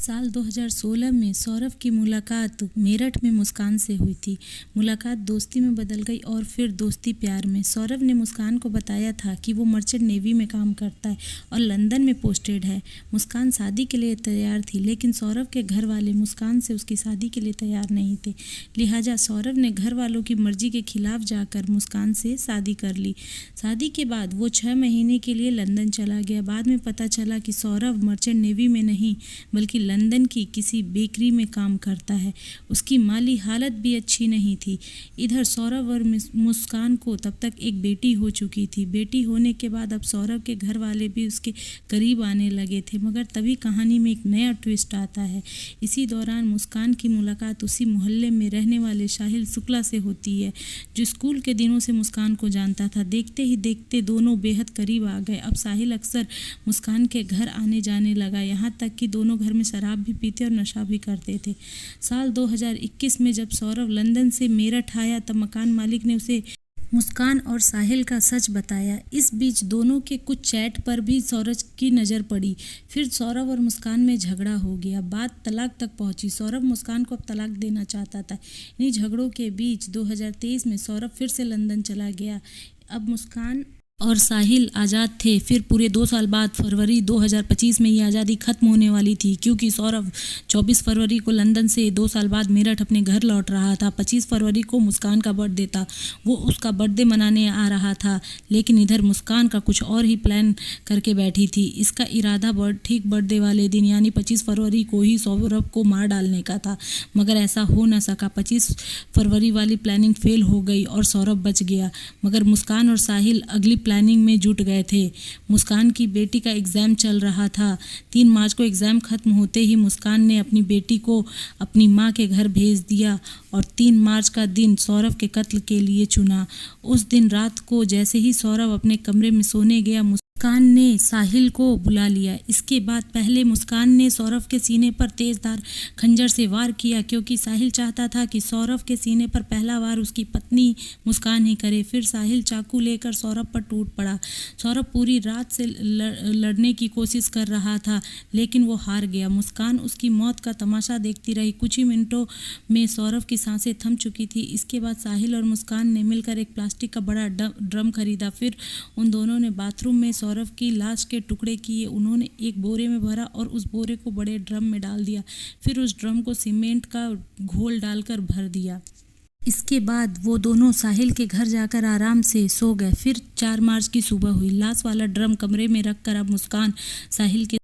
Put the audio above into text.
साल 2016 में सौरभ की मुलाकात मेरठ में मुस्कान से हुई थी। मुलाकात दोस्ती में बदल गई और फिर दोस्ती प्यार में। सौरभ ने मुस्कान को बताया था कि वो मर्चेंट नेवी में काम करता है और लंदन में पोस्टेड है। मुस्कान शादी के लिए तैयार थी, लेकिन सौरभ के घर वाले मुस्कान से उसकी शादी के लिए तैयार नहीं थे। लिहाजा सौरभ ने घर वालों की मर्जी के खिलाफ जाकर मुस्कान से शादी कर ली। शादी के बाद वो 6 महीने के लिए लंदन चला गया। बाद में पता चला कि सौरभ मर्चेंट नेवी में नहीं बल्कि लंदन की किसी बेकरी में काम करता है। उसकी माली हालत भी अच्छी नहीं थी। इधर सौरभ और मुस्कान को तब तक एक बेटी हो चुकी थी। बेटी होने के बाद अब सौरभ के घर वाले भी उसके करीब आने लगे थे, मगर तभी कहानी में एक नया ट्विस्ट आता है। इसी दौरान मुस्कान की मुलाकात उसी मोहल्ले में रहने वाले साहिल शुक्ला से होती है, जो स्कूल के दिनों से मुस्कान को जानता था। देखते ही देखते दोनों बेहद करीब आ गए। अब साहिल अक्सर मुस्कान के घर आने जाने लगा, यहाँ तक कि दोनों घर में शराब भी पीते और नशा भी करते थे। साल 2021 में जब सौरभ लंदन से मेरठ आया, तब मकान मालिक ने उसे मुस्कान और साहिल का सच बताया। इस बीच दोनों के कुछ चैट पर भी सौरभ की नज़र पड़ी। फिर सौरभ और मुस्कान में झगड़ा हो गया। बात तलाक तक पहुंची। सौरभ मुस्कान को अब तलाक देना चाहता था। इन्हीं झगड़ों के बीच 2023 में सौरभ फिर से लंदन चला गया। अब मुस्कान और साहिल आज़ाद थे। फिर पूरे 2 साल बाद फरवरी 2025 में ये आज़ादी खत्म होने वाली थी, क्योंकि सौरभ 24 फरवरी को लंदन से 2 साल बाद मेरठ अपने घर लौट रहा था। 25 फरवरी को मुस्कान का बर्थडे था। वो उसका बर्थडे मनाने आ रहा था, लेकिन इधर मुस्कान का कुछ और ही प्लान करके बैठी थी। इसका इरादा ठीक बर्थडे वाले दिन यानी 25 फरवरी को ही सौरभ को मार डालने का था, मगर ऐसा हो न सका। 25 फरवरी वाली प्लानिंग फेल हो गई और सौरभ बच गया, मगर मुस्कान और साहिल अगली प्लानिंग में जुट गए थे। मुस्कान की बेटी का एग्ज़ाम चल रहा था। 3 मार्च को एग्ज़ाम खत्म होते ही मुस्कान ने अपनी बेटी को अपनी मां के घर भेज दिया और 3 मार्च का दिन सौरभ के कत्ल के लिए चुना। उस दिन रात को जैसे ही सौरभ अपने कमरे में सोने गया, मुस्कान ने साहिल को बुला लिया। इसके बाद पहले मुस्कान ने सौरभ के सीने पर तेजधार खंजर से वार किया, क्योंकि साहिल चाहता था कि सौरभ के सीने पर पहला वार उसकी पत्नी मुस्कान ही करे। फिर साहिल चाकू लेकर सौरभ पर टूट पड़ा। सौरभ पूरी रात से लड़ने की कोशिश कर रहा था, लेकिन वो हार गया। मुस्कान उसकी मौत का तमाशा देखती रही। कुछ ही मिनटों में सौरभ की सांसें थम चुकी थी। इसके बाद साहिल और मुस्कान ने मिलकर एक प्लास्टिक का बड़ा ड्रम खरीदा। फिर उन दोनों ने बाथरूम में सौरभ की लाश के टुकड़े किए। उन्होंने एक बोरे में भरा और उस बोरे को बड़े ड्रम में डाल दिया। फिर उस ड्रम को सीमेंट का घोल डालकर भर दिया। इसके बाद वो दोनों साहिल के घर जाकर आराम से सो गए। फिर 4 मार्च की सुबह हुई। लाश वाला ड्रम कमरे में रखकर अब मुस्कान साहिल के